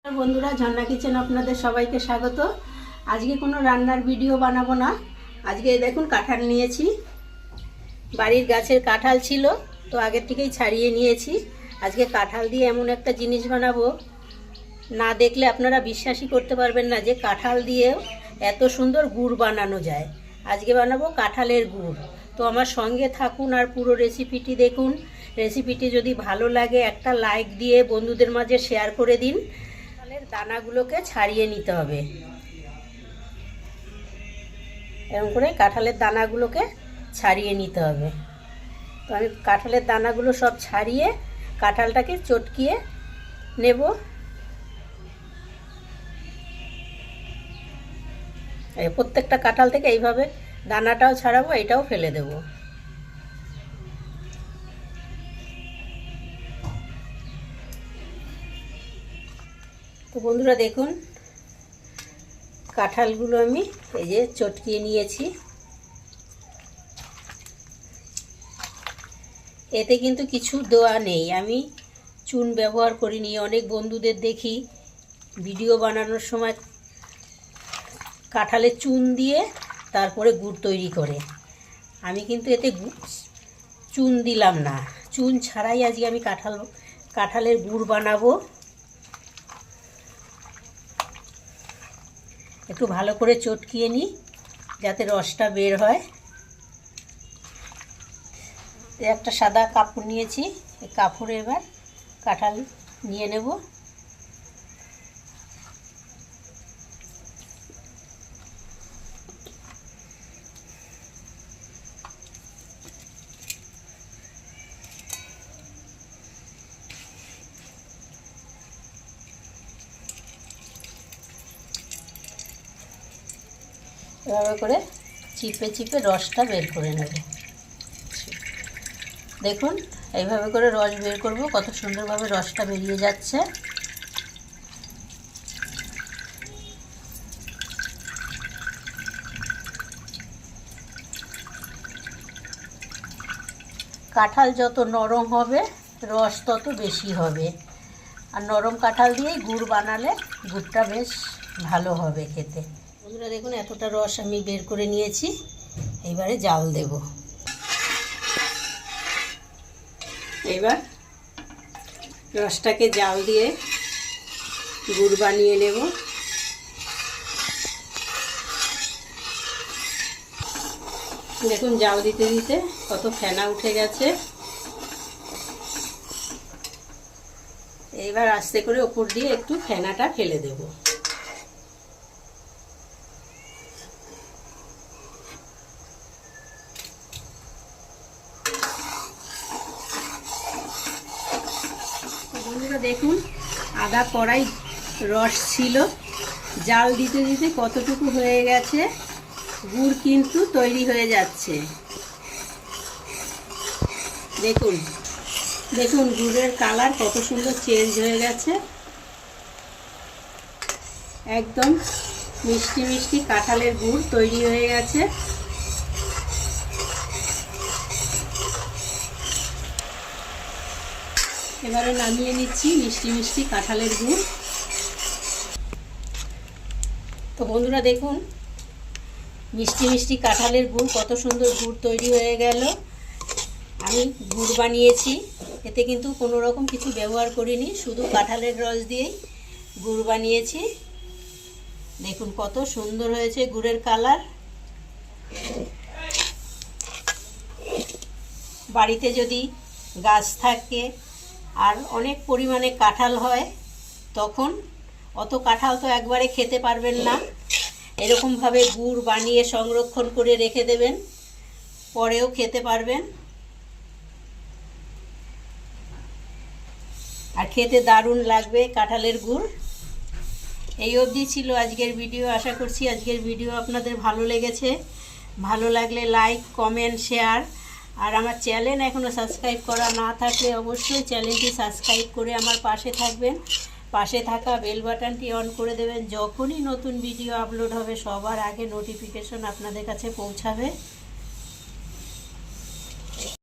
বন্ধুরা, ঝর্ণা কিচেন আপনাদের সবাইকে স্বাগত। আজকে কোনো রান্নার ভিডিও বানাবো না। আজকে দেখুন কাঁঠাল নিয়েছি, বাড়ির গাছের কাঁঠাল ছিল তো আগের থেকেই ছাড়িয়ে নিয়েছি। আজকে কাঁঠাল দিয়ে এমন একটা জিনিস বানাবো, না দেখলে আপনারা বিশ্বাসই করতে পারবেন না যে কাঁঠাল দিয়েও এত সুন্দর গুড় বানানো যায়। আজকে বানাবো কাঁঠালের গুড়। তো আমার সঙ্গে থাকুন আর পুরো রেসিপিটি দেখুন। রেসিপিটি যদি ভালো লাগে একটা লাইক দিয়ে বন্ধুদের মাঝে শেয়ার করে দিন। কাঁঠালের দানাগুলোকে ছাড়িয়ে নিতে হবে, এরকম করে কাঁঠালের দানাগুলোকে ছাড়িয়ে নিতে হবে। তো আমি কাঁঠালের দানাগুলো সব ছাড়িয়ে কাঁঠালটাকে চটকিয়ে নেব। প্রত্যেকটা কাঁঠাল থেকে এইভাবে দানাটাও ছাড়াবো, এটাও ফেলে দেব। তো বন্ধুরা দেখুন, কাঁঠালগুলো আমি এই যে চটকিয়ে নিয়েছি। এতে কিন্তু কিছু দেওয়া নেই, আমি চুন ব্যবহার করিনি। অনেক বন্ধুদের দেখি ভিডিও বানানোর সময় কাঁঠালে চুন দিয়ে তারপরে গুড় তৈরি করে। আমি কিন্তু এতে চুন দিলাম না, চুন ছাড়াই আজকে আমি কাঁঠালের গুড় বানাবো। একটু ভালো করে চটকিয়ে নিই যাতে রসটা বের হয়। একটা সাদা কাপড় নিয়েছি, এই কাপড়ে এবার কাঁঠাল নিয়ে নেব। এভাবে করে চিপে চিপে রসটা বের করে নেব। দেখুন এইভাবে করে রস বের করব, কত সুন্দরভাবে রসটা বেরিয়ে যাচ্ছে। কাঁঠাল যত নরম হবে রস তত বেশি হবে, আর নরম কাঁঠাল দিয়েই গুড় বানালে গুড়টা বেশ ভালো হবে খেতে। বন্ধুরা দেখুন, এতটা রস আমি বের করে নিয়েছি, এইবারে জাল দেব। এবার রসটাকে জাল দিয়ে গুড় বানিয়ে নেব। দেখুন জাল দিতে দিতে কত ফেনা উঠে গেছে। এইবার আস্তে করে ওপর দিয়ে একটু ফেনাটা ফেলে দেব। বন্ধুরা দেখুন, আধা কড়াই রস ছিল, জাল দিতে দিতে কতটুকু হয়ে গেছে। গুড় কিন্তু তৈরি হয়ে যাচ্ছে। দেখুন দেখুন গুড়ের কালার কত সুন্দর চেঞ্জ হয়ে গেছে। একদম মিষ্টি মিষ্টি কাঁঠালের গুড় তৈরি হয়ে গেছে। এবারে নামিয়ে নিচ্ছি মিষ্টি মিষ্টি কাঁঠালের গুড়। তো বন্ধুরা দেখুন, মিষ্টি মিষ্টি কাঁঠালের গুড়, কত সুন্দর গুড় তৈরি হয়ে গেল। আমি গুড় বানিয়েছি, এতে কিন্তু কোনো রকম কিছু ব্যবহার করিনি, শুধু কাঁঠালের রস দিয়েই গুড় বানিয়েছি। দেখুন কত সুন্দর হয়েছে গুড়ের কালার। বাড়িতে যদি গাছ থাকে আর অনেক পরিমাণে কাঁঠাল হয়, তখন অত কাঁঠাল তো একবারে খেতে পারবেন না। এরকমভাবে গুড় বানিয়ে সংরক্ষণ করে রেখে দেবেন, পরেও খেতে পারবেন। আর খেতে দারুণ লাগবে কাঁঠালের গুড়। এই অবধি ছিল আজকের ভিডিও। আশা করছি আজকের ভিডিও আপনাদের ভালো লেগেছে। ভালো লাগলে লাইক, কমেন্ট, শেয়ার। আর আমার চ্যানেল এখনও সাবস্ক্রাইব করা না থাকলে অবশ্যই চ্যানেলটি সাবস্ক্রাইব করে আমার পাশে থাকবেন। পাশে থাকা বেল বাটনটি অন করে দেবেন, যখনই নতুন ভিডিও আপলোড হবে সবার আগে নোটিফিকেশন আপনাদের কাছে পৌঁছাবে।